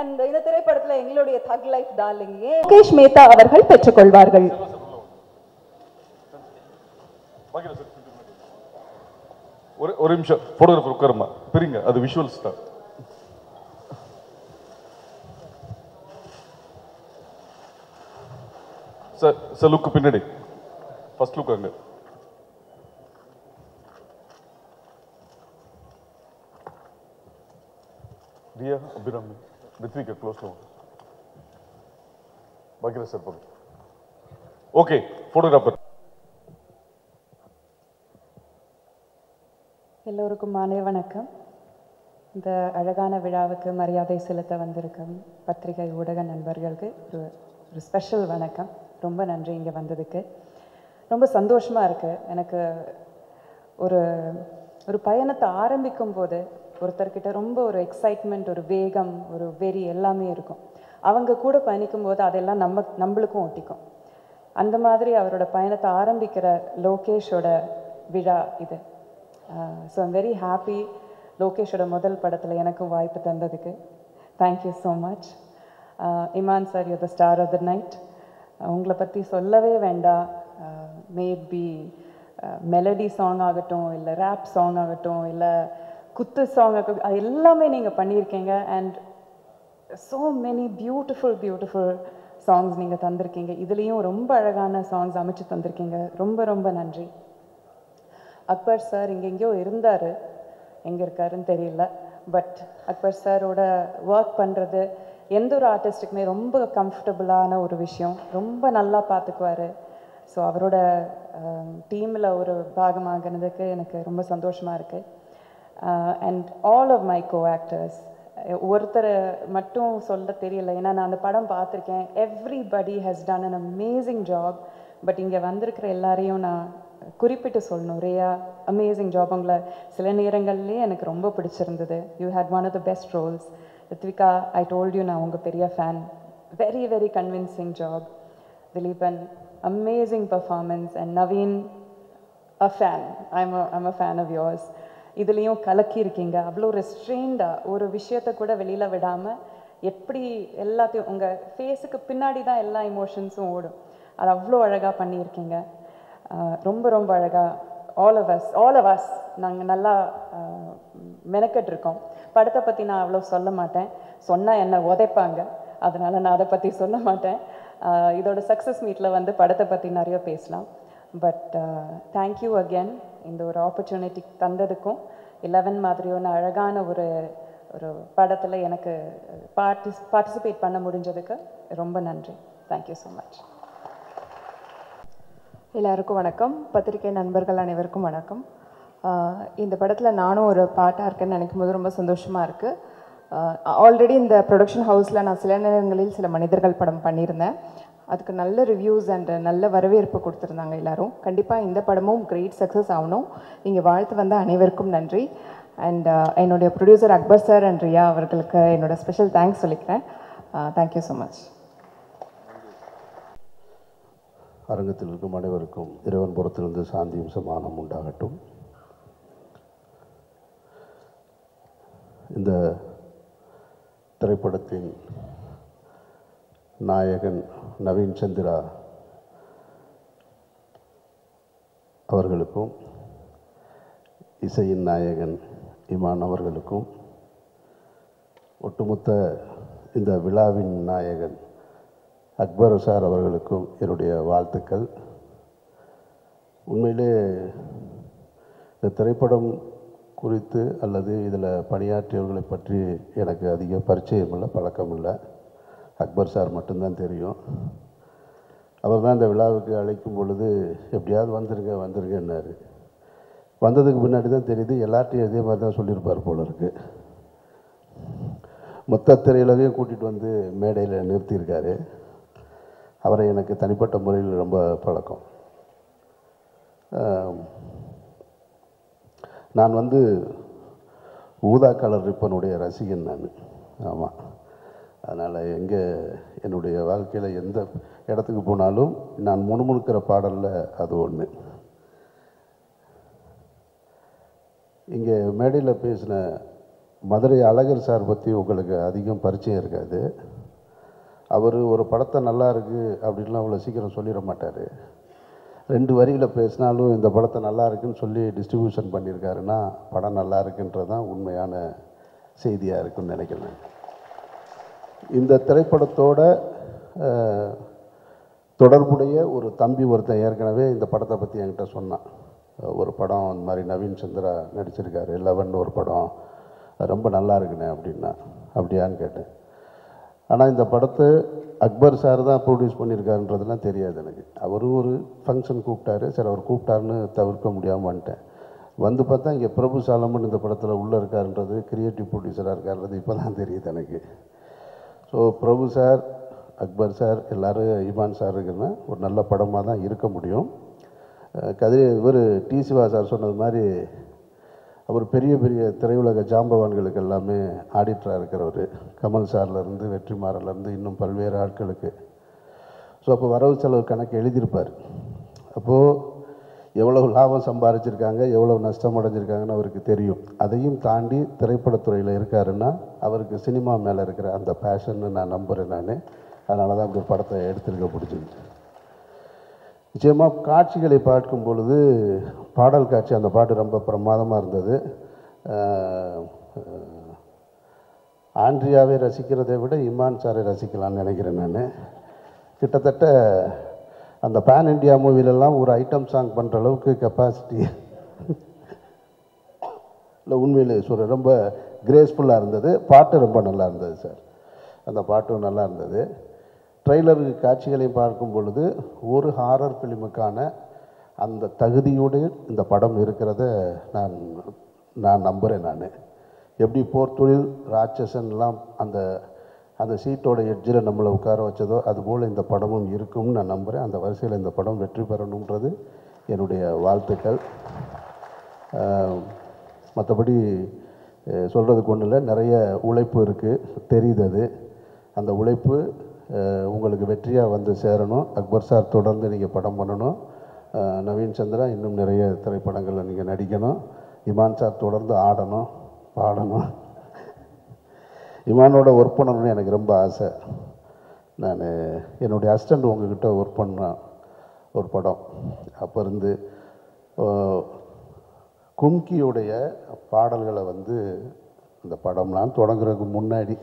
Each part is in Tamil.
அண்ட் இந்த திரைப்படத்துல எங்களுடைய தக் லைஃப் டார்லிங் லோகேஷ் மேத்தா அவர்கள் பெற்றுக்கொள்வார்கள். ஒரு நிமிஷம் போட்டோகிராஃபர் உட்காருமா பிரிங்க, அது விஷுவல்ஸ் தான். சார் சார் லுக்கு பின்னாடி ஃபர்ஸ்ட் லுக் அங்க. தியா அபிராமி ரித்விகா க்ளோஸ் பாக்கியராஜ் சார் போங்க. Okay photographer. எல்லோருக்கும் மாலை வணக்கம். இந்த அழகான விழாவுக்கு மரியாதை செலுத்த வந்திருக்கும் பத்திரிகை ஊடக நண்பர்களுக்கு ஒரு ஸ்பெஷல் வணக்கம். ரொம்ப நன்றி இங்கே வந்ததுக்கு. ரொம்ப சந்தோஷமாக இருக்குது. எனக்கு ஒரு ஒரு பயணத்தை ஆரம்பிக்கும் போது ஒருத்தர்கிட்ட ரொம்ப ஒரு எக்ஸைட்மெண்ட், ஒரு வேகம், ஒரு வெறி எல்லாமே இருக்கும். அவங்க கூட பயணிக்கும் போது அதெல்லாம் நம்மளுக்கும் ஒட்டிக்கும். அந்த மாதிரி அவரோட பயணத்தை ஆரம்பிக்கிற லோகேஷோட விழா இது. ஸோ ஐம் வெரி ஹாப்பி லோகேஷோட முதல் படத்தில் எனக்கும் வாய்ப்பு தந்ததுக்கு. Thank you so much. Imman sir, you the star of the night. உங்களை பற்றி சொல்லவே வேண்டாம். மேபி மெலடி சாங் ஆகட்டும், இல்லை ரேப் சாங் ஆகட்டும், இல்லை குத்து சாங் ஆகட்டும், அது எல்லாமே நீங்கள் பண்ணியிருக்கீங்க. And so many beautiful songs நீங்கள் தந்திருக்கீங்க. இதுலேயும் ரொம்ப அழகான சாங்ஸ் அமைச்சு தந்திருக்கீங்க. ரொம்ப ரொம்ப நன்றி. அக்பர் சார் இங்கே எங்கேயோ இருந்தார், எங்கே இருக்காருன்னு தெரியல. பட் அக்பர் சாரோட ஒர்க் பண்ணுறது எந்த ஒரு ஆர்டிஸ்ட்டுக்குமே ரொம்ப கம்ஃபர்டபுளான ஒரு விஷயம். ரொம்ப நல்லா பார்த்துக்குவார். ஸோ அவரோட டீமில் ஒரு பாகமாகினதுக்கு எனக்கு ரொம்ப சந்தோஷமாக இருக்குது. And all of my co actors, ஒருத்தர் மட்டும் சொல்ல தெரியல, ஏன்னா நான் அந்த படம் பார்த்துருக்கேன். Everybody has done an amazing job. But இங்கே வந்திருக்கிற எல்லாரையும் நான் குறிப்பிட்டு சொல்லணும். Riya, amazing job. உங்களை சில நேரங்கள்லேயே எனக்கு ரொம்ப பிடிச்சிருந்தது. You had one of the best roles. Rithvika, I told you, நான் உங்கள் பெரிய fan. Very very convincing job. Dhileepan, amazing performance. And Naveen, a fan. I'm a fan of yours. இதுலேயும் கலக்கியிருக்கீங்க. அவ்வளோ ரெஸ்ட்ரெயின்டாக ஒரு விஷயத்தை கூட வெளியில் விடாமல் எப்படி எல்லாத்தையும் உங்கள் ஃபேஸுக்கு பின்னாடி தான் எல்லா இமோஷன்ஸும் ஓடும். அது அவ்வளோ அழகாக பண்ணியிருக்கீங்க. ரொம்ப ரொம்ப அழகாக ஆல் ஆஃப் அஸ் நாங்கள் நல்லா மெனக்கெட்டிருக்கோம். படத்தை பற்றி நான் அவ்வளோ சொல்ல மாட்டேன். சொன்னால் என்னை உதைப்பாங்க. அதனால் நான் அதை பற்றி சொல்ல மாட்டேன். இதோட சக்ஸஸ் மீட்டில் வந்து படத்தை பற்றி நிறைய பேசலாம். பட் தேங்க்யூ அகேன் இந்த ஒரு ஆப்பர்ச்சுனிட்டி தந்ததுக்கும். 11 மாதிரியான அழகான ஒரு ஒரு படத்தில் எனக்கு பார்ட்டிசிபேட் பண்ண முடிஞ்சதுக்கு ரொம்ப நன்றி. Thank you so much. எல்லாருக்கும் வணக்கம். பத்திரிகை நண்பர்கள் அனைவருக்கும் வணக்கம். இந்த படத்தில் நானும் ஒரு பாட்டாக இருக்கேன்னு நினைக்கும் போது ரொம்ப சந்தோஷமாக இருக்குது. ஆல்ரெடி இந்த ப்ரொடக்ஷன் ஹவுஸில் நான் சில நேரங்களில் சில மனிதர்கள் படம் பண்ணியிருந்தேன். அதுக்கு நல்ல ரிவ்யூஸ் அண்ட் நல்ல வரவேற்பு கொடுத்துருந்தாங்க எல்லோரும். கண்டிப்பாக இந்த படமும் கிரேட் சக்ஸஸ் ஆகணும். இங்கே வாழ்த்து வந்த அனைவருக்கும் நன்றி. அண்ட் என்னுடைய producer Akbar sir and Riya அவர்களுக்கு என்னோட ஸ்பெஷல் தேங்க்ஸ் சொல்லிக்கிறேன். Thank you so much. அரங்கத்தில் இருக்கும் அனைவருக்கும் இறைவன் புறத்திலிருந்து சாந்தியும் சமானம் உண்டாகட்டும். இந்த திரைப்படத்தின் நாயகன் நவீன் சந்திரா அவர்களுக்கும், இசையின் நாயகன் இமான் அவர்களுக்கும், ஒட்டுமொத்த இந்த விழாவின் நாயகன் அக்பர் சார் அவர்களுக்கும் என்னுடைய வாழ்த்துக்கள். உண்மையிலே இந்த திரைப்படம் குறித்து அல்லது இதில் பணியாற்றியவர்களை பற்றி எனக்கு அதிக பரிச்சயம் இல்லை, பழக்கம் இல்லை. அக்பர் சார் மட்டும்தான் தெரியும். அவர் தான் இந்த விழாவுக்கு அழைக்கும் பொழுது எப்படியாவது வந்துருங்கன்னாரு. வந்ததுக்கு முன்னாடி தான் தெரியுது எல்லார்ட்டையும் இதே மாதிரி தான் சொல்லியிருப்பார் போல இருக்கு. மொத்த திரையுலகையும் கூட்டிகிட்டு வந்து மேடையில் நிறுத்தியிருக்காரு. அவரை எனக்கு தனிப்பட்ட முறையில் ரொம்ப பழக்கம். நான் வந்து ஊதா கலர் ரிப்பனுடைய ரசிகன் நான். ஆமாம், அதனால் என்னுடைய வாழ்க்கையில் எந்த இடத்துக்கு போனாலும் நான் முணுமுணுக்கிற பாடலில் அது ஒன்று. இங்கே மேடையில் பேசின மதுரை அழகர் சார் பற்றி உங்களுக்கு அதிகம் பரிச்சயம் இருக்காது. அவர் ஒரு படத்தை நல்லா இருக்குது அப்படின்லாம் அவ்வளோ சீக்கிரம் சொல்லிட மாட்டார். 2 வரியில் பேசினாலும் இந்த படத்தை நல்லா இருக்குன்னு சொல்லி டிஸ்ட்ரிபியூஷன் பண்ணியிருக்காருன்னா படம் நல்லா இருக்குன்றது தான் உண்மையான செய்தியாக இருக்குன்னு நினைக்கிறேன். இந்த திரைப்படத்தோட தொடர்புடைய ஒரு தம்பி ஒருத்தன் ஏற்கனவே இந்த படத்தை பற்றி என்கிட்ட சொன்னான். ஒரு படம் அந்த மாதிரி நவீன் சந்திரா நடிச்சிருக்காரு, 11 ஒரு படம், ரொம்ப நல்லா இருக்குண்ணே அப்படின்னா. அப்படியான்னு கேட்டேன். ஆனால் இந்த படத்தை அக்பர் சார் தான் ப்ரொடியூஸ் பண்ணியிருக்காருன்றதுலாம் தெரியாது எனக்கு. அவரும் ஒரு ஃபங்க்ஷன் கூப்பிட்டாரு, சரி அவர் கூப்பிட்டாருன்னு தவிர்க்க முடியாமல் வந்துட்டேன். வந்து பார்த்தா இங்கே பிரபு சாலமன் இந்த படத்தில் உள்ளே இருக்காருன்றது, கிரியேட்டிவ் ப்ரொடியூசராக இருக்காருன்றது இப்போ தான் தெரியுது எனக்கு. ஸோ பிரபு சார், அக்பர் சார், எல்லோரும் இமான் சார் இருக்குன்னா ஒரு நல்ல படமாக தான் இருக்க முடியும். இவர் டி சிவா சார் சொன்னது மாதிரி அவர் பெரிய பெரிய திரையுலக ஜாம்பவான்களுக்கு எல்லாமே ஆடிட்டராக இருக்கிறவர். கமல் சார்லேருந்து வெற்றிமாறலேருந்து இன்னும் பல்வேறு ஆட்களுக்கு. ஸோ அப்போ வரவு செலவு கணக்கு எழுதியிருப்பார். அப்போது எவ்வளவு லாபம் சம்பாதிச்சிருக்காங்க, எவ்வளோ நஷ்டம் அடைஞ்சிருக்காங்கன்னு அவருக்கு தெரியும். அதையும் தாண்டி திரைப்படத்துறையில் இருக்காருன்னா அவருக்கு சினிமா மேலே இருக்கிற அந்த பேஷன்னு நான் நம்புகிறேன். அதனால தான் அப்படி படத்தை எடுத்துருக்க பிடிச்சிருக்கு. நிச்சயமாக காட்சிகளை பார்க்கும் பொழுது பாடல் காட்சி, அந்த பாட்டு ரொம்ப பிரமாதமாக இருந்தது. ஆண்ட்ரியாவை ரசிக்கிறதை விட இமான் சாரை ரசிக்கலான்னு நினைக்கிறேன் நான். கிட்டத்தட்ட அந்த பேன் இண்டியா மூவிலெல்லாம் ஒரு ஐட்டம் சாங் பண்ணுற அளவுக்கு கெப்பாசிட்டி இல்லை. உண்மையிலே சொல்கிறேன், ரொம்ப கிரேஸ்ஃபுல்லாக இருந்தது. பாட்டு ரொம்ப நல்லா இருந்தது சார். அந்த பாட்டும் நல்லா இருந்தது. ட்ரெய்லர் காட்சிகளையும் பார்க்கும் பொழுது ஒரு ஹாரர் ஃபிலிமுக்கான அந்த தகுதியோடு இந்த படம் இருக்கிறத நான் நம்புகிறேன். நான் எப்படி போர் தொழில் ராட்சசன்லாம் அந்த அந்த சீட்டோட எட்ஜில் நம்மளை உட்கார வச்சதோ அதுபோல் இந்த படமும் இருக்கும்னு நான் நம்புகிறேன். அந்த வரிசையில் இந்த படம் வெற்றி பெறணுன்றது என்னுடைய வாழ்த்துக்கள். மற்றபடி சொல்கிறதுக்கு ஒன்றும் இல்லை, நிறைய உழைப்பு இருக்குது தெரியுது. அது அந்த உழைப்பு உங்களுக்கு வெற்றியாக வந்து சேரணும். அக்பர் சார் தொடர்ந்து நீங்கள் படம் பண்ணணும். நவீன் சந்திரா இன்னும் நிறைய திரைப்படங்களில் நீங்கள் நடிக்கணும். இமான் சார் தொடர்ந்து ஆடணும், பாடணும். இமானோட ஒர்க் பண்ணணும்னு எனக்கு ரொம்ப ஆசை. நான் என்னுடைய அசிஸ்டண்ட் உங்ககிட்ட ஒர்க் பண்ணேன் ஒரு படம். அப்போ இருந்து கும்கியுடைய பாடல்களை வந்து இந்த படம்லாம் தொடங்குறதுக்கு முன்னாடி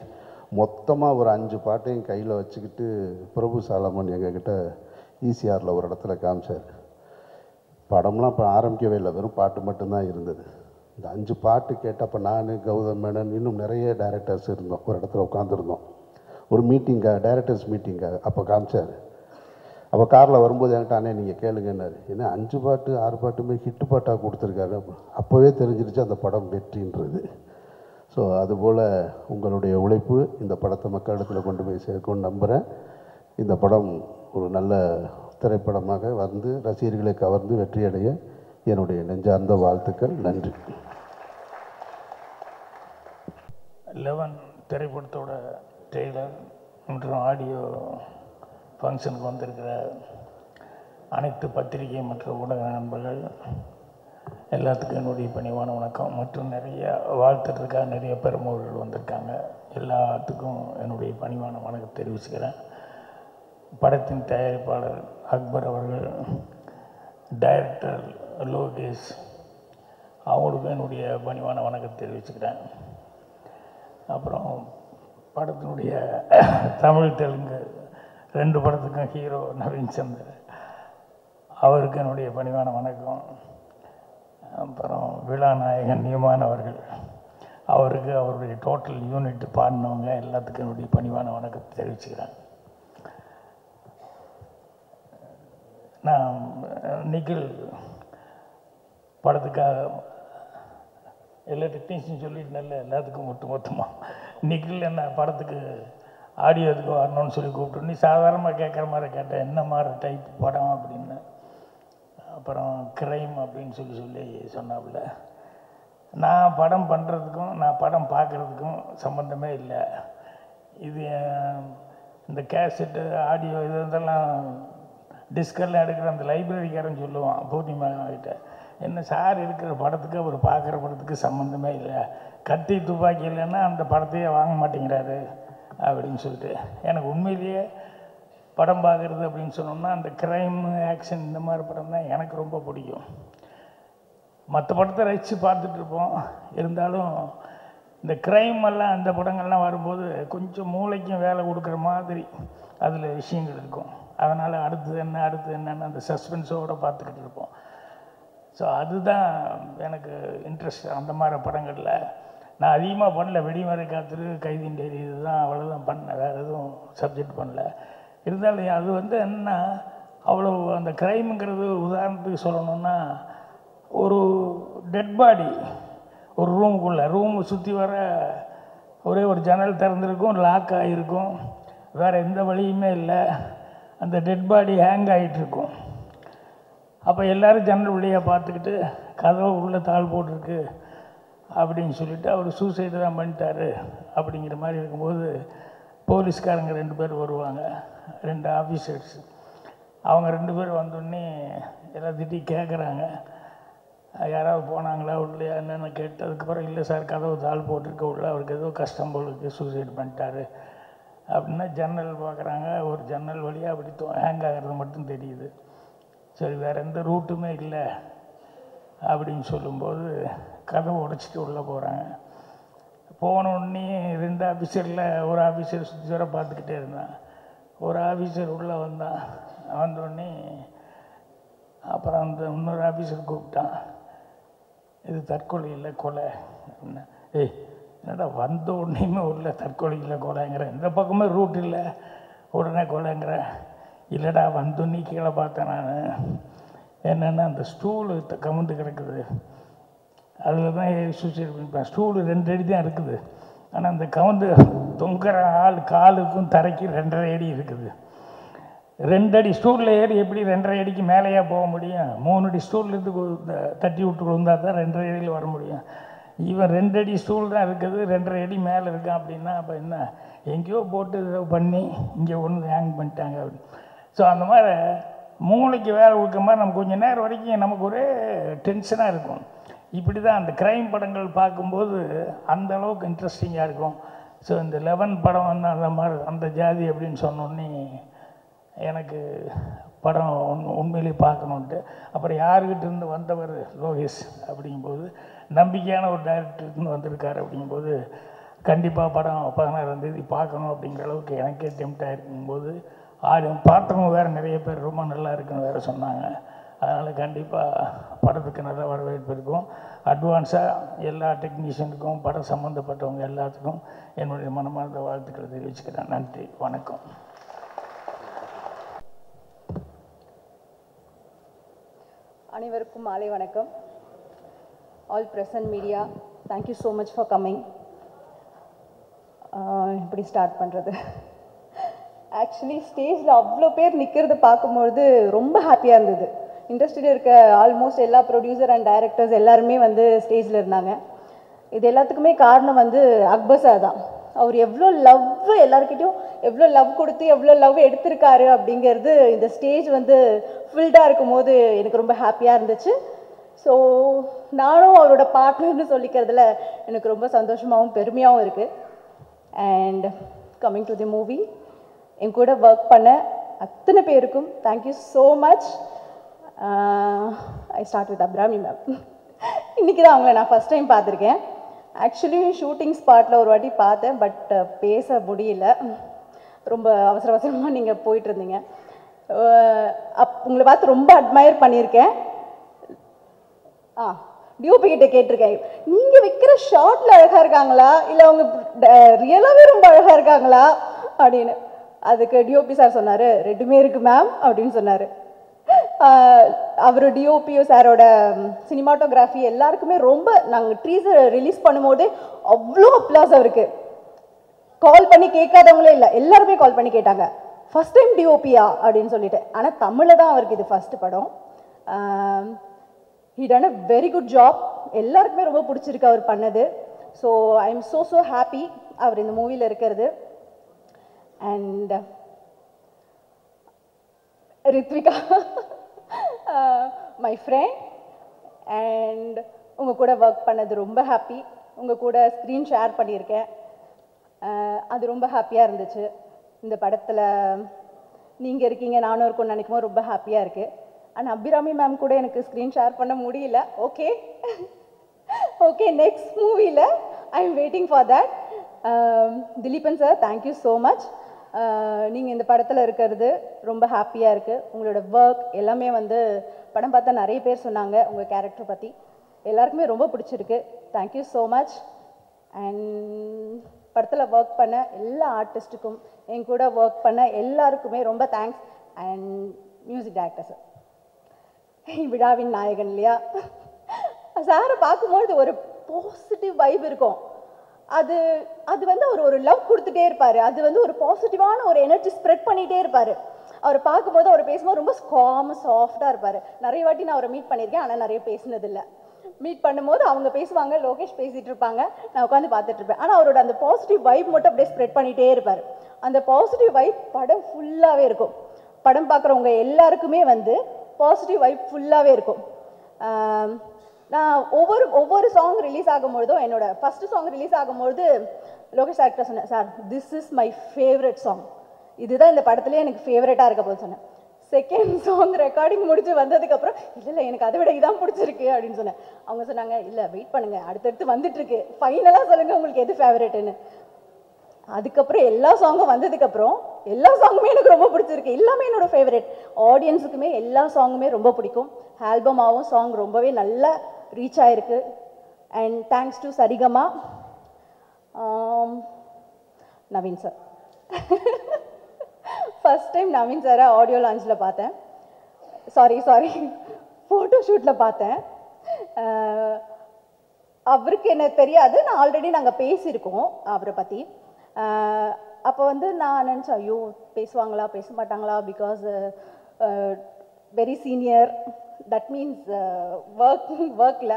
மொத்தமாக ஒரு 5 பாட்டையும் கையில் வச்சுக்கிட்டு பிரபு சாலமன் எங்ககிட்ட ஈசிஆரில் ஒரு இடத்துல காமிச்சார். படம்லாம் இப்போ ஆரம்பிக்கவே இல்லை, வெறும் பாட்டு மட்டும்தான் இருந்தது. இந்த 5 பாட்டு கேட்டப்போ நான், கௌதம் மேனன், இன்னும் நிறைய டைரக்டர்ஸ் இருந்தோம், ஒரு இடத்துல உட்காந்துருந்தோம். ஒரு மீட்டிங்காக, டைரக்டர்ஸ் மீட்டிங்காக அப்போ காமிச்சார். அப்போ காரில் வரும்போது என்கிட்ட அண்ணே நீங்கள் கேளுங்கன்னாரு. ஏன்னா 5 பாட்டு 6 பாட்டுமே ஹிட்டு பாட்டாக கொடுத்துருக்காரு. அப்போவே தெரிஞ்சிருச்சு அந்த படம் வெற்றின்றது. ஸோ அதுபோல் உங்களுடைய உழைப்பு இந்த படத்தை மக்களிடத்தில் கொண்டு போய் சேர்க்கும்னு நம்புகிறேன். இந்த படம் ஒரு நல்ல திரைப்படமாக வந்து ரசிகர்களை கவர்ந்து வெற்றியடைய என்னுடைய நெஞ்சார்ந்த வாழ்த்துக்கள். நன்றி. 11 திரைப்படத்தோட ட்ரெய்லர் மற்றும் ஆடியோ ஃபங்க்ஷனுக்கு வந்திருக்கிற அனைத்து பத்திரிகை மற்றும் ஊடக நண்பர்கள் எல்லாத்துக்கும் என்னுடைய பணிவான வணக்கம். மற்றும் நிறைய வாழ்த்துறதுக்காக நிறைய பெருமர்கள் வந்திருக்காங்க. எல்லாத்துக்கும் என்னுடைய பணிவான வணக்கம் தெரிவிச்சுக்கிறேன். படத்தின் தயாரிப்பாளர் அக்பர் அவர்கள், டைரக்டர் லோகேஷ் அவங்களுக்கும் என்னுடைய பணிவான வணக்கம் தெரிவிச்சுக்கிறேன். அப்புறம் படத்தினுடைய தமிழ் தெலுங்கு 2 படத்துக்கும் ஹீரோ நவீன் சந்தர் அவருக்கு என்னுடைய பணிவான வணக்கம். அப்புறம் விழாநாயகன் இமான் அவர்கள், அவருக்கு அவருடைய டோட்டல் யூனிட் பாடினவங்க எல்லாத்துக்கும் என்னுடைய பணிவான வணக்கத்தை தெரிவிச்சுக்கிறேன். நான் நிகில் படத்துக்காக எல்லா டெக்னீஷியன் சொல்லிட்டு நல்ல எல்லாத்துக்கும் மொத்தமாக நிகில் என்ன படத்துக்கு ஆடியோ இதுக்கு வரணும்னு சொல்லி கூப்பிட்டு, நீ சாதாரணமாக கேட்குற மாதிரி கேட்டேன், என்ன மாதிரி டைப் படம் அப்படின்னு. அப்புறம் கிரைம் அப்படின்னு சொல்லி சொன்னாப்புல. நான் படம் பண்ணுறதுக்கும் நான் படம் பார்க்குறதுக்கும் சம்மந்தமே இல்லை. இது இந்த கேசட்டு ஆடியோ இதெல்லாம் டிஸ்கெல்லாம் எடுக்கிற அந்த லைப்ரரிக்காரன் சொல்லுவான் பூர்ணிமா கிட்ட, என்ன சார் இருக்கிற படத்துக்கு அவர் பார்க்குற படத்துக்கு சம்மந்தமே இல்லை, கத்தி துப்பாக்கி இல்லைன்னா அந்த படத்தையே வாங்க மாட்டேங்கிறாரு அப்படின்னு சொல்லிட்டு. எனக்கு உண்மையிலேயே படம் பார்க்குறது அப்படின்னு சொன்னோம்னா அந்த க்ரைம் ஆக்ஷன் இந்த மாதிரி படம் தான் எனக்கு ரொம்ப பிடிக்கும். மற்ற படத்தை ரசித்து பார்த்துட்ருப்போம், இருந்தாலும் இந்த க்ரைம் எல்லாம் அந்த படங்கள்லாம் வரும்போது கொஞ்சம் மூளைக்கும் வேலை கொடுக்குற மாதிரி அதில் விஷயங்கள் இருக்கும். அதனால் அடுத்தது என்னன்னு அந்த சஸ்பென்ஸோடு பார்த்துக்கிட்டு இருப்போம். ஸோ அதுதான் எனக்கு இன்ட்ரெஸ்ட் அந்த மாதிரி படங்களில். நான் அதிகமாக பண்ணல, வெடிமறை காத்துரு, கைதின் டைரி, இதுதான் அவ்வளோதான் பண்ணேன், வேறு எதுவும் சப்ஜெக்ட் பண்ணல. இருந்தாலும் அது என்னென்னா அவ்வளோ அந்த க்ரைமுங்கிறது உதாரணத்துக்கு சொல்லணுன்னா, ஒரு டெட் பாடி ஒரு ரூமை சுற்றி வர ஒரே ஒரு ஜன்னல் திறந்துருக்கும், லாக் ஆகிருக்கும், வேறு எந்த வழியுமே இல்லை. அந்த டெட் பாடி ஹேங் ஆகிட்டுருக்கும். அப்போ எல்லோரும் ஜன்னல் வழியாக பார்த்துக்கிட்டு கதவை உள்ளே தாள் போட்டிருக்கு அப்படின்னு சொல்லிவிட்டு அவர் சூசைடு தான் பண்ணிட்டாரு அப்படிங்கிற மாதிரி இருக்கும்போது போலீஸ்காரங்க 2 பேர் வருவாங்க, 2 ஆஃபீஸர்ஸ். அவங்க 2 பேர் வந்தோடனே எல்லாத்திட்டையும் கேட்குறாங்க, யாராவது போனாங்களா உள்ளே என்னென்னு கேட்டு, அதுக்கப்புறம் இல்லை சார் கதவு தாள் போட்டிருக்க உள்ள அவருக்கு ஏதோ கஷ்டம் போலுக்கு சூசைட் பண்ணிட்டாரு அப்படின்னா ஜன்னல் பார்க்குறாங்க. ஒரு ஜன்னல் வழியாக அப்படி ஹேங் ஆகிறது மட்டும் தெரியுது. சரி வேறு எந்த ரூட்டுமே இல்லை அப்படின்னு சொல்லும்போது கதவை உடைச்சிட்டு உள்ளே போகிறாங்க. போனோடனே 2 ஆஃபீஸரில் ஒரு ஆஃபீஸர் சுற்றி வர பார்த்துக்கிட்டே இருந்தான். ஒரு ஆஃபீஸர் உள்ளே வந்தோடனே அப்புறம் அந்த இன்னொரு ஆஃபீஸர் கூப்பிட்டான், இது தற்கொலை இல்லை கொலை அப்படின்னா. ஏய் என்னடா வந்த உடனேயுமே உள்ள தற்கொலை இல்லை கொலைங்கிற, இந்த பக்கமே ரூட் இல்லை உடனே கொலைங்கிற. இல்லைடா வந்தோன்னே கீழே பார்த்தேன் நான், என்னென்னா அந்த ஸ்டூலு கமுந்து கிடக்குது, அதில் தான் சூசைட் பண்ணிப்பேன். ஸ்டூலு 2 அடி தான் இருக்குது, ஆனால் அந்த கவுந்து தொங்குற காலுக்கும் தரைக்கு 2.5 அடி இருக்குது. 2 அடி ஸ்டூலில் ஏறி எப்படி 2.5 அடிக்கு மேலேயா போக முடியும்? 3 அடி ஸ்டூல்லேருந்து தட்டி விட்டு விழுந்தால் தான் 2.5 அடியில் வர முடியும். இவன் 2 அடி ஸ்டூல் தான் இருக்குது, 2.5 அடி மேலே இருக்கான் அப்படின்னா அப்போ என்ன, எங்கேயோ போட்டு ஏதோ பண்ணி இங்கே ஒன்று ஹேங் பண்ணிட்டாங்க அப்படின்னு. ஸோ அந்த மாதிரி மூளைக்கு வேலை கொடுக்குற மாதிரி நம்ம கொஞ்சம் நேரம் வரைக்கும் நமக்கு ஒரே டென்ஷனாக இருக்கும். இப்படி தான் அந்த க்ரைம் படங்கள் பார்க்கும்போது அந்த அளவுக்கு இன்ட்ரெஸ்டிங்காக இருக்கும். ஸோ இந்த 11 படம் அந்த மாதிரி அந்த ஜாதி அப்படின்னு சொன்னோன்னே எனக்கு படம் உண்மையிலே பார்க்கணுன்ட்டு. அப்புறம் யாருக்கிட்ட இருந்து வந்தவர் லோகேஷ் அப்படிங்கும்போது நம்பிக்கையான ஒரு டைரக்டருக்குன்னு வந்திருக்காரு அப்படிங்கும்போது கண்டிப்பாக படம் 16ஆம் தேதி பார்க்கணும் அப்படிங்கிற அளவுக்கு எனக்கே டெம்ட் ஆகிருக்கும்போது பார்த்தவங்க வேறு நிறைய பேர் ரொம்ப நல்லா இருக்குன்னு வேறு சொன்னாங்க. அதனால் கண்டிப்பாக படத்துக்கு நல்ல வரவேற்பு இருக்கும். அட்வான்ஸாக எல்லா டெக்னீஷியனுக்கும் படம் சம்மந்தப்பட்டவங்க எல்லாத்துக்கும் என்னுடைய மனமார்ந்த வாழ்த்துக்களை தெரிவிச்சுக்கிறேன். நன்றி, வணக்கம். அனைவருக்கும் மாலை வணக்கம். All present media, thank you so much for coming. இப்படி ஸ்டார்ட் பண்ணுறது, ஆக்சுவலி ஸ்டேஜில் அவ்வளோ பேர் நிற்கிறத பார்க்கும்பொழுது ரொம்ப ஹாப்பியாக இருந்தது. இண்டஸ்ட்ரியில் இருக்க ஆல்மோஸ்ட் எல்லா ப்ரொடியூசர் அண்ட் டைரக்டர்ஸ் எல்லாருமே ஸ்டேஜில் இருந்தாங்க. இது எல்லாத்துக்குமே காரணம் அக்பர் சார் தான். அவர் எவ்வளோ லவ் எல்லாருக்கிட்டையும் எவ்வளோ லவ் கொடுத்து எவ்வளோ லவ் எடுத்திருக்காரு அப்படிங்கிறது இந்த ஸ்டேஜ் ஃபில்டாக இருக்கும் போது எனக்கு ரொம்ப ஹாப்பியாக இருந்துச்சு. ஸோ நானும் அவரோட பார்ட்னர்னு சொல்லிக்கிறதுல எனக்கு ரொம்ப சந்தோஷமாகவும் பெருமையாகவும் இருக்குது. And coming to the movie, என் கூட ஒர்க் பண்ண அத்தனை பேருக்கும் thank you so much. I start with Abirami ma'am. இன்றைக்கி தான் அவங்கள நான் ஃபஸ்ட் டைம் பார்த்துருக்கேன். ஆக்சுவலி ஷூட்டிங் ஸ்பாட்டில் ஒரு வாட்டி பார்த்தேன், பட் பேச முடியல, ரொம்ப அவசர அவசரமாக நீங்கள் போயிட்டு இருந்தீங்க. உங்களை பார்த்து ரொம்ப அட்மையர் பண்ணியிருக்கேன். டியூபி கிட்ட கேட்டிருக்கேன், நீங்கள் வைக்கிற ஷார்ட்டில் அழகாக இருக்காங்களா இல்லை அவங்க ரியலாகவே ரொம்ப அழகாக இருக்காங்களா அப்படின்னு. அதுக்கு டிஓபி சார் சொன்னார், ரெண்டுமே இருக்குது மேம் அப்படின்னு சொன்னார். அவர் டிஓபிஓ சாரோட சினிமாட்டோகிராஃபி எல்லாருக்குமே ரொம்ப, நாங்கள் ட்ரீஸர் ரிலீஸ் பண்ணும்போதே அவ்வளோ அப்ளாஸ் அவருக்கு. கால் பண்ணி கேட்காதவங்களே இல்லை, எல்லாருமே கால் பண்ணி கேட்டாங்க, ஃபஸ்ட் டைம் டிஓபியா அப்படின்னு சொல்லிட்டு. ஆனால் தமிழில் தான் அவருக்கு இது ஃபஸ்ட்டு படம். He done a very good job. எல்லாருக்குமே ரொம்ப பிடிச்சிருக்கு அவர் பண்ணது. So I am so happy அவர் இந்த மூவியில் இருக்கிறது. And Rithvika, my friend, and உங்கள் கூட ஒர்க் பண்ணது ரொம்ப ஹாப்பி. உங்கள் கூட ஸ்க்ரீன் ஷேர் பண்ணியிருக்கேன், அது ரொம்ப ஹாப்பியாக இருந்துச்சு. இந்த படத்தில் நீங்கள் இருக்கீங்க, நானும் இருக்கோன்னு நினைக்கும் ரொம்ப ஹாப்பியாக இருக்குது. அண்ட் அபிராமி மேம் கூட எனக்கு ஸ்க்ரீன் ஷேர் பண்ண முடியல. ஓகே ஓகே, நெக்ஸ்ட் மூவியில் I am waiting for that. Dhileepan sir, thank you so much. நீங்கள் இந்த படத்தில் இருக்கிறது ரொம்ப ஹாப்பியாக இருக்குது. உங்களோட ஒர்க் எல்லாமே வந்து படம் பார்த்தா நிறைய பேர் சொன்னாங்க உங்கள் கேரக்டர் பற்றி, எல்லாருக்குமே ரொம்ப பிடிச்சிருக்கு. Thank you so much. அண்ட் படத்தில் ஒர்க் பண்ண எல்லா ஆர்டிஸ்ட்டுக்கும், என் கூட ஒர்க் பண்ண எல்லாருக்குமே ரொம்ப thanks. And music director sir, விழாவின் நாயகன் இல்லையா, சாரை பார்க்கும்போது ஒரு பாசிட்டிவ் வைப் இருக்கும். அது அது வந்து அவர் ஒரு லவ் கொடுத்துட்டே இருப்பார். அது வந்து ஒரு பாசிட்டிவான ஒரு எனர்ஜி ஸ்ப்ரெட் பண்ணிகிட்டே இருப்பார். அவர் பார்க்கும்போது, அவர் பேசும்போது ரொம்ப சாஃப்டாக இருப்பார். நிறைய வாட்டி நான் அவரை மீட் பண்ணியிருக்கேன், ஆனால் நிறைய பேசினதில்லை. மீட் பண்ணும்போது அவங்க பேசுவாங்க, லோகேஷ் பேசிகிட்டு இருப்பாங்க, நான் உட்காந்து பார்த்துட்டு இருப்பேன். ஆனால் அவரோட அந்த பாசிட்டிவ் வைப் மட்டும் அப்படியே ஸ்ப்ரெட் பண்ணிகிட்டே இருப்பார். அந்த பாசிட்டிவ் வைப் படம் ஃபுல்லாகவே இருக்கும். படம் பார்க்குறவங்க எல்லாருக்குமே வந்து பாசிட்டிவ் வைப் ஃபுல்லாகவே இருக்கும். நான் ஒவ்வொரு சாங் ரிலீஸ் ஆகும்பொழுதும், என்னோட ஃபஸ்ட்டு சாங் ரிலீஸ் ஆகும்பொழுது லோகேஷ் ஆக்டர் சொன்னேன், sir this is my favourite song, இதுதான் இந்த படத்துலேயே எனக்கு ஃபேவரட்டாக இருக்க போது சொன்னேன். செகண்ட் சாங் ரெக்கார்டிங் முடிச்சு வந்ததுக்கப்புறம், இல்லை எனக்கு அதை விட இதான் பிடிச்சிருக்கு அப்படின்னு சொன்னேன். அவங்க சொன்னாங்க, இல்லை வெயிட் பண்ணுங்கள், அடுத்தடுத்து வந்துட்டுருக்கு, ஃபைனலாக சொல்லுங்கள் உங்களுக்கு எது ஃபேவரட்டுன்னு. அதுக்கப்புறம் எல்லா சாங்கும் வந்ததுக்கப்புறம் எல்லா சாங்குமே எனக்கு ரொம்ப பிடிச்சிருக்கு, எல்லாமே என்னோட ஃபேவரட். ஆடியன்ஸுக்குமே எல்லா சாங்குமே ரொம்ப பிடிக்கும். ஆல்பமாகவும் சாங் ரொம்பவே நல்லா ரீச் ஆகிருக்கு. And thanks to Saregama, Naveen sir. First time Naveen சாரை ஆடியோ லான்ச்சில் பார்த்தேன், சாரி ஃபோட்டோ ஷூட்டில் பார்த்தேன். அவருக்கு என்ன தெரியாது, நான் ஆல்ரெடி நாங்கள் பேசியிருக்கோம் அவரை பற்றி. அப்போ வந்து நான் நினச்சேன், ஐயோ பேசுவாங்களா பேச மாட்டாங்களா, because very senior, that means ஒர்க்கில்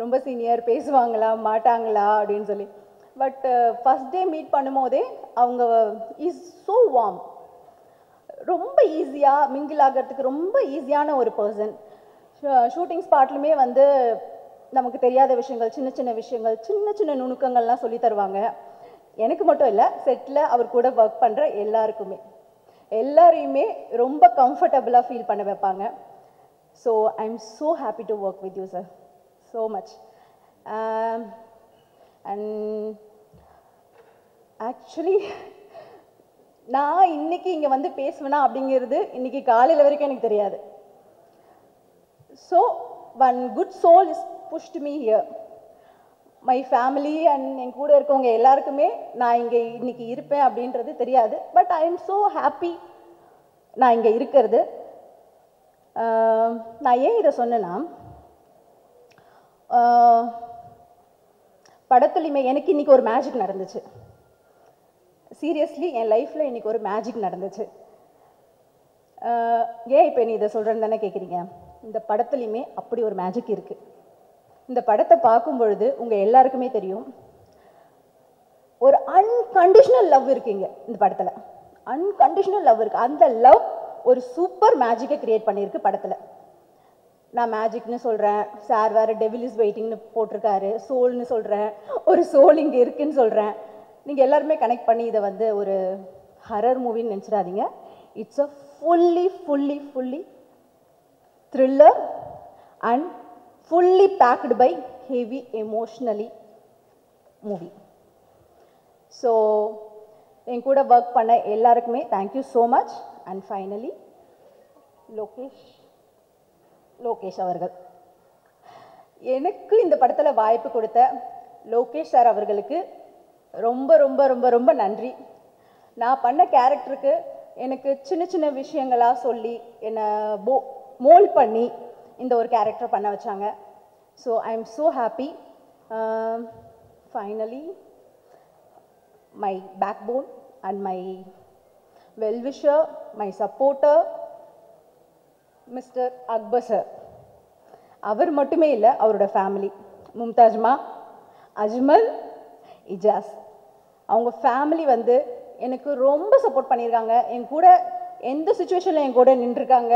ரொம்ப சீனியர், பேசுவாங்களா மாட்டாங்களா அப்படின்னு சொல்லி. பட் ஃபஸ்ட் டே மீட் பண்ணும்போதே அவங்க இஸ் ஸோ வார்ம், ரொம்ப ஈஸியாக மிங்கிள் ஆகிறதுக்கு ரொம்ப ஈஸியான ஒரு பர்சன். ஷூட்டிங் ஸ்பாட்லுமே வந்து நமக்கு தெரியாத விஷயங்கள், சின்ன விஷயங்கள், சின்ன நுணுக்கங்கள்லாம் சொல்லி தருவாங்க. எனக்கு மட்டும் இல்லை, செட்டில் அவர் கூட ஒர்க் பண்ணுற எல்லாரையுமே ரொம்ப கம்ஃபர்டபுளாக ஃபீல் பண்ண வைப்பாங்க. So I am so happy to work with you sir, so much. And actually நான் இன்னைக்கு இங்கே வந்து பேசுவேனா அப்படிங்கிறது இன்னைக்கு காலையில் வரைக்கும் எனக்கு தெரியாது. So one good soul is pushed me here. My family and என் கூட இருக்கவங்க எல்லாருக்குமே நான் இங்கே இன்னைக்கு இருப்பேன் அப்படின்றது தெரியாது. But I am so happy நான் இங்கே இருக்கிறது. நான் ஏன் இதை சொன்னேன்னா, படத்துலையுமே எனக்கு இன்றைக்கி ஒரு மேஜிக் நடந்துச்சு. சீரியஸ்லி என் லைஃப்பில் இன்றைக்கி ஒரு மேஜிக் நடந்துச்சு. ஏன் இப்போ நீ இதை சொல்கிறேன்னு தானே கேட்குறீங்க. இந்த படத்துலையுமே அப்படி ஒரு மேஜிக் இருக்குது. இந்த படத்தை பார்க்கும் பொழுது உங்கள் எல்லாருக்குமே தெரியும், ஒரு அன்கண்டிஷனல் லவ் இருக்குங்க இந்த படத்தில். அன்கண்டிஷனல் லவ் இருக்குது. அந்த லவ் ஒரு சூப்பர் மேஜிக்கை கிரியேட் பண்ணியிருக்கு படத்தில். நான் மேஜிக்னு சொல்கிறேன், சார் வேறு டெவில் இஸ் வெயிட்டிங்னு போட்டிருக்காரு, சோல்னு சொல்கிறேன், ஒரு சோல் இங்கே இருக்குன்னு சொல்கிறேன். நீங்கள் எல்லாருமே கனெக்ட் பண்ணி இதை வந்து ஒரு ஹரர் மூவின்னு நினச்சிடாதீங்க. It's a fully thriller and fully packed by heavy emotionally movie. So என் கூட ஒர்க் பண்ண எல்லாருக்குமே thank you so much. And finally Lokesh அவர்கள், எனக்கு இந்த படத்தில் வாய்ப்பு கொடுத்த லோகேஷ் சார் அவர்களுக்கு ரொம்ப ரொம்ப ரொம்ப ரொம்ப நன்றி. நான் பண்ண கேரக்டருக்கு எனக்கு சின்ன விஷயங்களாக சொல்லி என்னை மோல்ட் பண்ணி இந்த ஒரு கேரக்டர் பண்ண வச்சாங்க. So I am so happy. Finally my backbone and my wellwisher, my supporter mister Akbar sir. அவர் மட்டுமே இல்லை, அவரோட ஃபேமிலி, மும்தாஜ்மா, அஜ்மல், இஜாஸ், அவங்க ஃபேமிலி வந்து எனக்கு ரொம்ப சப்போர்ட் பண்ணியிருக்காங்க. என் கூட எந்த சுச்சுவேஷனில் என் கூட நின்றுருக்காங்க.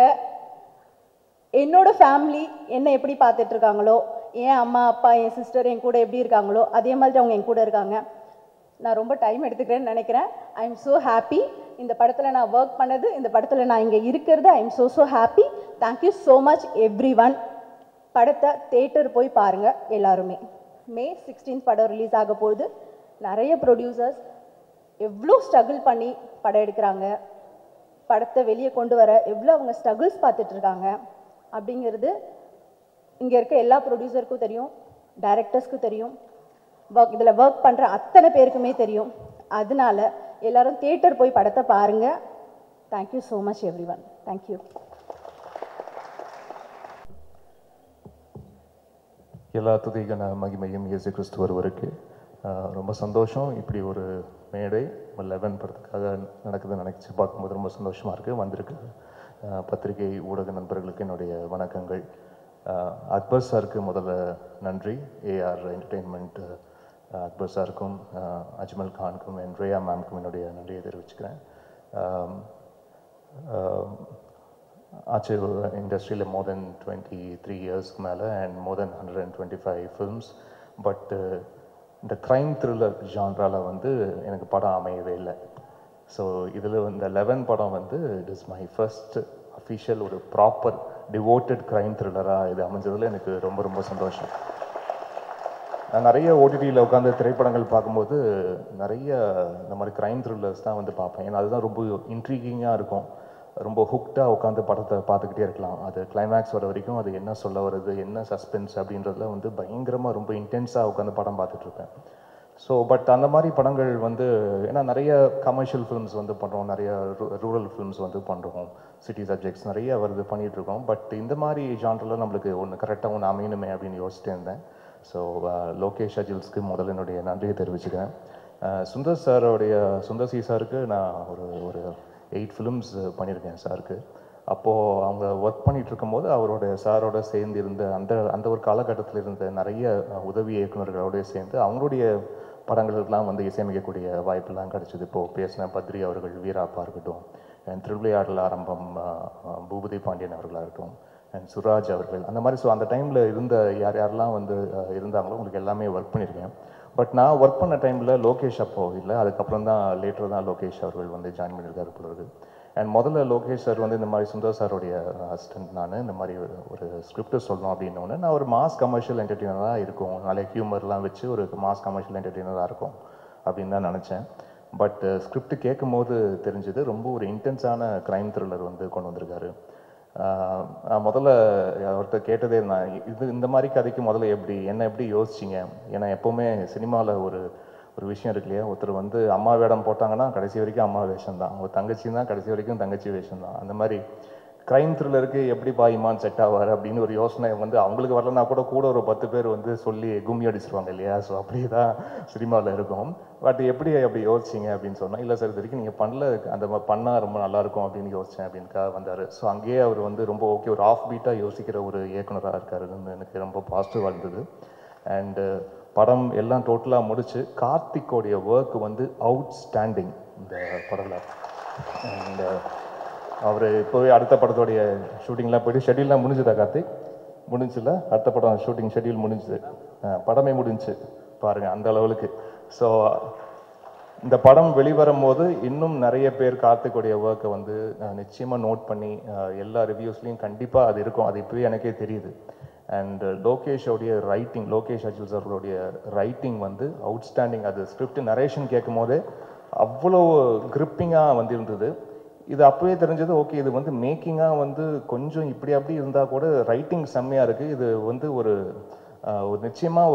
என்னோட ஃபேமிலி என்னை எப்படி பார்த்துட்டு இருக்காங்களோ, என் அம்மா அப்பா என் சிஸ்டர் என் கூட எப்படி இருக்காங்களோ அதே மாதிரி அவங்க என் கூட இருக்காங்க. நான் ரொம்ப டைம் எடுத்துக்கிறேன்னு நினைக்கிறேன். ஐ எம் ஸோ ஹாப்பி. இந்த படத்தில் நான் ஒர்க் பண்ணது, இந்த படத்தில் நான் இங்கே இருக்கிறது, ஐ am so happy. Thank you so much every one. படத்தை தேட்டர் போய் பாருங்கள் எல்லாருமே. May 16 படம் ரிலீஸ் ஆக போகுது. நிறைய ப்ரொடியூசர்ஸ் எவ்வளோ ஸ்ட்ரகிள் பண்ணி படம் எடுக்கிறாங்க, படத்தை வெளியே கொண்டு வர எவ்வளோ அவங்க ஸ்ட்ரகிள்ஸ் பார்த்துட்ருக்காங்க அப்படிங்கிறது இங்கே இருக்க எல்லா ப்ரொடியூசருக்கும் தெரியும், டைரக்டர்ஸ்க்கும் தெரியும், இதில் ஒர்க் பண்ணுற அத்தனை பேருக்குமே தெரியும். அதனால எல்லாரும் தியேட்டர் போய் படத்தை பாருங்கள். Thank you so much every one. Thank you. எல்லா துதிக்கான மகிமையும் இயேசு கிறிஸ்து ஒருவருக்கு. ரொம்ப சந்தோஷம். இப்படி ஒரு மேடை 11 படத்துக்காக நடக்குதுன்னு நினச்சி பார்க்கும்போது ரொம்ப சந்தோஷமாக இருக்குது. வந்திருக்கு பத்திரிகை ஊடக நண்பர்களுக்கு என்னுடைய வணக்கங்கள். அக்பர் சாருக்கு முதல்ல நன்றி. ஏஆர் என்டர்டெயின்மெண்ட் அக்பர் சாருக்கும் அஜ்மல் கானுக்கும் ரேயா மேம்க்கும் என்னுடைய நன்றியை தெரிவிச்சுக்கிறேன். ஆச்சு இண்டஸ்ட்ரியில் மோர் தென் 23 இயர்ஸ்க்கு மேலே and more then 125 films. But இந்த க்ரைம் த்ரில்லர் ஜான்ராவில் வந்து எனக்கு படம் அமையவே இல்லை. ஸோ இதில் இந்த 11 படம் வந்து it is my first official ஒரு ப்ராப்பர் டிவோட்டட் க்ரைம் த்ரில்லராக இது அமைஞ்சதில் எனக்கு ரொம்ப ரொம்ப சந்தோஷம். நான் நிறைய ஓடிடியில் உட்காந்து திரைப்படங்கள் பார்க்கும்போது நிறைய இந்த மாதிரி க்ரைம் த்ரில்லர்ஸ் தான் வந்து பார்ப்பேன். ஏன்னா அதுதான் ரொம்ப இன்ட்ரீகிங்காக இருக்கும். ரொம்ப ஹுக்டாக உட்காந்து படத்தை பார்த்துக்கிட்டே இருக்கலாம். அது கிளைமேக்ஸ் வர வரைக்கும் அது என்ன சொல்ல வருது, என்ன சஸ்பென்ஸ் அப்படின்றதுல வந்து பயங்கரமாக ரொம்ப இன்டென்ஸாக உட்காந்து படம் பார்த்துட்ருப்பேன். ஸோ பட் அந்த மாதிரி படங்கள் வந்து ஏன்னா நிறைய கமர்ஷியல் ஃபிலிம்ஸ் வந்து பண்ணுறோம், நிறைய ரூரல் ஃபிலிம்ஸ் வந்து பண்ணுறோம், சிட்டி சப்ஜெக்ட்ஸ் நிறைய வருது பண்ணிகிட்ருக்கோம். பட் இந்த மாதிரி ஜான்ரில் நம்மளுக்கு ஒன்று கரெக்டாக ஒன்று அமையணுமே அப்படின்னு யோசிச்சுட்டு இருந்தேன். ஸோ லோகேஷ் அஜில்ஸ்க்கு முதல்ல என்னுடைய நன்றியை தெரிவிச்சுக்கிறேன். சுந்தர் சி சாருக்கு நான் ஒரு 8 ஃபிலிம்ஸ் பண்ணியிருக்கேன் சாருக்கு. அப்போது அவங்க ஒர்க் பண்ணிகிட்டு இருக்கும்போது சாரோட சேர்ந்து இருந்த அந்த ஒரு காலகட்டத்தில் இருந்த நிறைய உதவி இயக்குநர்களோடய சேர்ந்து அவங்களுடைய படங்களுக்கெல்லாம் வந்து இசையமைக்கக்கூடிய வாய்ப்பெல்லாம் கிடச்சிது. இப்போது பேசின பத்ரி அவர்கள், வீராப்பா இருக்கட்டும், திருவிளையாடல் ஆரம்பம் பூபதி பாண்டியன் அவர்களாகட்டும், அண்ட் சுராஜ் அவர்கள், அந்த மாதிரி. ஸோ அந்த டைமில் இருந்த யாரெல்லாம் வந்து இருந்தாங்களோ உங்களுக்கு எல்லாமே ஒர்க் பண்ணியிருக்கேன். பட் நான் ஒர்க் பண்ண டைமில் லோகேஷ் அப்போது இல்லை, அதுக்கப்புறம் தான் லேட்டர் தான் லோகேஷ் அவர்கள் வந்து ஜாயின் பண்ணியிருக்காரு பிறகு. அண்ட் முதல்ல லோகேஷ் சார் வந்து இந்த மாதிரி சுந்தர் சாருடைய அசிஸ்டன்ட். நான் இந்த மாதிரி ஒரு ஸ்கிரிப்ட் சொல்லணும் அப்படின்னோடனே நான் ஒரு மாஸ் கமர்ஷியல் என்டர்டெய்னராக இருக்கும், நிறைய ஹியூமர்லாம் வச்சு ஒரு மாஸ் கமர்ஷியல் என்டர்டெய்னராக இருக்கும் அப்படின்னு தான் நினச்சேன். பட் ஸ்கிரிப்ட் கேட்கும் போது தெரிஞ்சது ரொம்ப ஒரு இன்டென்ஸான க்ரைம் த்ரில்லர் வந்து கொண்டு வந்திருக்காரு. முதல்ல அவர்கிட்ட கேட்டதே நான் இந்த மாதிரி கதைக்கு முதல்ல என்ன எப்படி யோசிச்சிங்க? ஏன்னா எப்போவுமே சினிமாவில் ஒரு விஷயம் இருக்கு இல்லையா, ஒருத்தர் வந்து அம்மா வேடம் போட்டாங்கன்னா கடைசி வரைக்கும் அம்மா வேஷம் தான், ஒரு தங்கச்சி தான் கடைசி வரைக்கும் தங்கச்சி வேஷம் தான். அந்த மாதிரி க்ரைம் த்ரில்லருக்கு எப்படி பாயிமான் செட் ஆவார் அப்படின்னு ஒரு யோசனை வந்து அவங்களுக்கு வரலன்னா கூட ஒரு 10 பேர் வந்து சொல்லி கும்மி அடிச்சிருவாங்க இல்லையா. ஸோ அப்படியே தான் சினிமாவில் இருக்கும். பட் எப்படி அப்படி யோசிச்சிங்க அப்படின்னு சொன்னால், இல்லை சார் இது வரைக்கும் நீங்கள் பண்ணல, அந்த மாதிரி பண்ணால் ரொம்ப நல்லாயிருக்கும் அப்படின்னு யோசித்தேன் அப்படின்னுக்காக வந்தார். ஸோ அங்கேயே அவர் வந்து ரொம்ப ஓகே, ஒரு ஆஃப் பீட்டாக யோசிக்கிற ஒரு இயக்குனராக இருக்காருன்னு எனக்கு ரொம்ப பாசிட்டிவாக இருந்தது. அண்டு படம் எல்லாம் டோட்டலாக முடிச்சு கார்த்திக்கோடைய ஒர்க் வந்து அவுட்ஸ்டாண்டிங் இந்த படத்தில். அண்ட் அவர் இப்போவே அடுத்த படத்தோடைய ஷூட்டிங்லாம் போய்ட்டு ஷெட்யூல்லாம் முடிஞ்சுதா கார்த்திக்? முடிஞ்சில்ல? அடுத்த படம் ஷூட்டிங் ஷெட்யூல் முடிஞ்சுது, படமே முடிஞ்சு பாருங்கள் அந்த அளவுக்கு. ஸோ இந்த படம் வெளிவரும் போது இன்னும் நிறைய பேர் கார்த்திக்குடைய ஒர்க்கை வந்து நிச்சயமாக நோட் பண்ணி எல்லா ரிவ்யூஸ்லேயும் கண்டிப்பாக அது இருக்கும். அது இப்போவே எனக்கே தெரியுது. அண்ட் லோகேஷோடைய ரைட்டிங், லோகேஷ் அஜில் சார்களுடைய ரைட்டிங் வந்து அவுட்ஸ்டாண்டிங். அது ஸ்கிரிப்ட் நரேஷன் கேட்கும் போதே அவ்வளோ கிரிப்பிங்காக வந்து இருந்தது. இது அப்போவே தெரிஞ்சது, ஓகே இது வந்து மேக்கிங்காக வந்து கொஞ்சம் இப்படி அப்படி இருந்தால் கூட ரைட்டிங் செம்மையாக இருக்குது, இது வந்து ஒரு நிச்சயமாக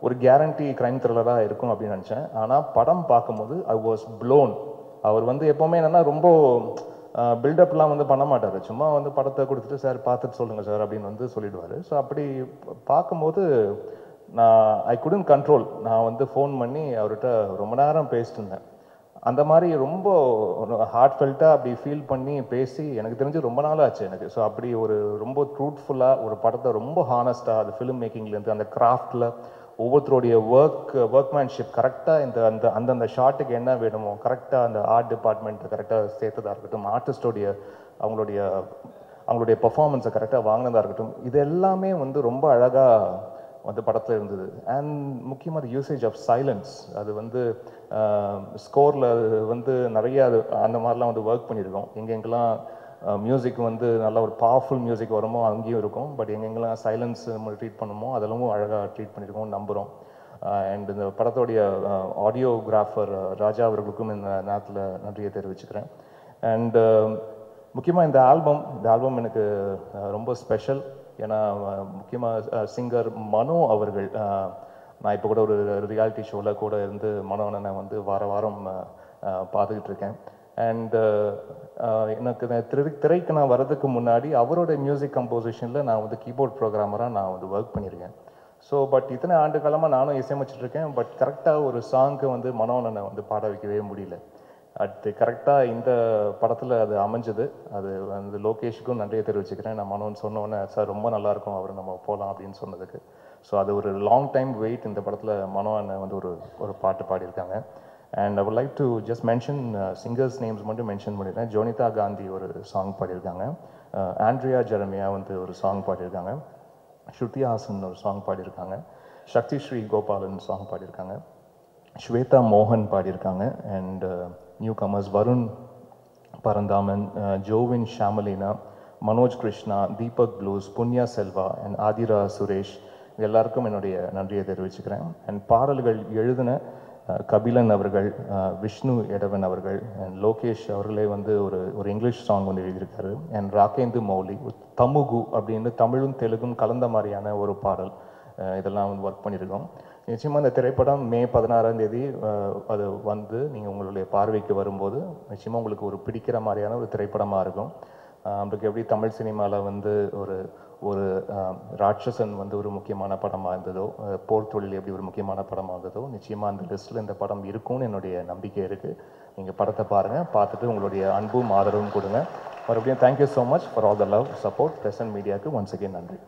ஒரு கேரண்டி க்ரைம் த்ரில்லராக இருக்கும் அப்படின்னு நினச்சேன். ஆனால் படம் பார்க்கும்போது ஐ வாஸ் ப்ளோன். அவர் வந்து எப்போவுமே என்னென்னா ரொம்ப பில்டப்லாம் வந்து பண்ண மாட்டார், சும்மா வந்து படத்தை கொடுத்துட்டு சார் பார்த்துட்டு சொல்லுங்கள் சார் அப்படின்னு வந்து சொல்லிடுவார். ஸோ அப்படி பார்க்கும்போது ஐ குடன்ட் கண்ட்ரோல். நான் வந்து ஃபோன் பண்ணி அவர்கிட்ட ரொம்ப நேரம் பேசிட்டு இருந்தேன். அந்த மாதிரி ரொம்ப ஹார்ட் ஃபெல்ட்டாக அப்படி ஃபீல் பண்ணி பேசி எனக்கு தெரிஞ்சு ரொம்ப நாள் ஆச்சு எனக்கு. ஸோ அப்படி ஒரு ரொம்ப ட்ரூத்ஃபுல்லாக ஒரு படத்தை ரொம்ப ஹானஸ்ட்டாக அது ஃபிலிம் மேக்கிங்லேருந்து அந்த கிராஃப்டில் ஒவ்வொருத்தருடைய ஒர்க்மேன்ஷிப் கரெக்டாக அந்தந்த ஷாட்டுக்கு என்ன வேணுமோ கரெக்டாக அந்த ஆர்ட் டிபார்ட்மெண்ட் கரெக்டாக சேர்த்ததாக இருக்கட்டும், ஆர்டிஸ்டோடைய அவங்களுடைய அவங்களுடைய பெர்ஃபார்மன்ஸை கரெக்டாக வாங்கினதாக இருக்கட்டும், இது எல்லாமே வந்து ரொம்ப அழகாக வந்து படத்தில் இருந்தது. அண்ட் முக்கியமாக அது யூசேஜ் ஆஃப் சைலன்ஸ், அது வந்து ஸ்கோரில் வந்து நிறைய அது அந்த மாதிரிலாம் வந்து ஒர்க் பண்ணியிருக்கோம். எங்கெங்கெல்லாம் மியூசிக் வந்து நல்ல ஒரு பவர்ஃபுல் மியூசிக் வருமோ அங்கேயும் இருக்கும், பட் எங்கெங்கெல்லாம் சைலன்ஸ் ட்ரீட் பண்ணுமோ அதெல்லாம் அழகாக ட்ரீட் பண்ணியிருக்கோம் நம்புகிறோம். அண்ட் இந்த படத்தோடைய ஆடியோகிராஃபர் ராஜா அவர்களுக்கும் இந்த நேரத்தில் நன்றியை தெரிவிச்சுக்கிறேன். அண்ட் முக்கியமாக இந்த ஆல்பம் எனக்கு ரொம்ப ஸ்பெஷல். ஏன்னா முக்கியமாக சிங்கர் மனோ அவர்கள், நான் இப்போ கூட ஒரு ரியாலிட்டி ஷோவில் கூட இருந்து மனோனை வந்து வாரம் பார்த்துக்கிட்டு இருக்கேன். அண்ட் எனக்கு திரைக்கு நான் வர்றதுக்கு முன்னாடி அவரோட மியூசிக் கம்போசிஷனில் நான் வந்து கீபோர்ட் ப்ரோக்ராமராக நான் வந்து ஒர்க் பண்ணியிருக்கேன். ஸோ பட் இத்தனை ஆண்டு காலமாக நானும் இசையமைச்சிட்ருக்கேன், பட் கரெக்டாக ஒரு சாங்க்கு வந்து மனோனை வந்து பாட வைக்கவே முடியல. அது கரெக்டாக இந்த படத்தில் அது அமைஞ்சது. அது வந்து லோகேஷுக்கும் நன்றியை தெரிவிச்சுக்கிறேன். நான் மனோன்னு சொன்னோன்னே சார் ரொம்ப நல்லாயிருக்கும் அவர் நம்ம போகலாம் அப்படின்னு சொன்னதுக்கு. ஸோ அது ஒரு லாங் டைம் வெயிட். இந்த படத்தில் மனோ அண்ணன் வந்து ஒரு பாட்டு பாடியிருக்காங்க. And I would like to just mention singers names மட்டும் மென்ஷன் பண்ணியிருக்கேன். ஜோனிதா காந்தி ஒரு சாங் பாடியிருக்காங்க, ஆண்ட்ரியா ஜெரமியா வந்து ஒரு சாங் பாடியிருக்காங்க, ஸ்ருதி ஹாசன் ஒரு சாங் பாடியிருக்காங்க, சக்தி ஸ்ரீ கோபாலன் சாங் பாடியிருக்காங்க, ஸ்வேதா மோகன் பாடியிருக்காங்க, and newcomers Varun Paranthaman, Jovin Shamalina, Manoj Krishna, Deepak Blues, Punya Selva and Aadhira Suresh எல்லாருக்கும் என்னுடைய நன்றியை தெரிவிச்சுக்கிறேன். அண்ட் பாடல்கள் எழுதின கபிலன் அவர்கள், விஷ்ணு எடவன் அவர்கள் அண்ட் லோகேஷ் அவர்களே வந்து ஒரு இங்கிலீஷ் சாங் வந்து எழுதியிருக்காரு. அண்ட் ராகேந்து மௌலி தமுகு அப்படின்னு தமிழும் தெலுங்கும் கலந்த மாதிரியான ஒரு பாடல், இதெல்லாம் வந்து ஒர்க் பண்ணியிருக்கோம். நிச்சயமாக இந்த திரைப்படம் மே 16ஆம் தேதி அது வந்து நீங்கள் உங்களுடைய பார்வைக்கு வரும்போது நிச்சயமாக உங்களுக்கு ஒரு பிடிக்கிற மாதிரியான ஒரு திரைப்படமாக இருக்கும். நம்மளுக்கு எப்படி தமிழ் சினிமாவில் வந்து ஒரு ராட்சசன் வந்து ஒரு முக்கியமான படமாக இருந்ததோ, போர் தொழில் எப்படி ஒரு முக்கியமான படமாக இருந்ததோ, நிச்சயமாக அந்த லிஸ்ட்டில் இந்த படம் இருக்கும்னு என்னுடைய நம்பிக்கை இருக்குது. நீங்கள் படத்தை பாருங்கள், பார்த்துட்டு உங்களுடைய அன்பும் ஆதரவும் கொடுங்க. மறுபடியும் thank you so much for all the love support. Present மீடியாவுக்கு ஒன்ஸ் அகெயின் நன்றி.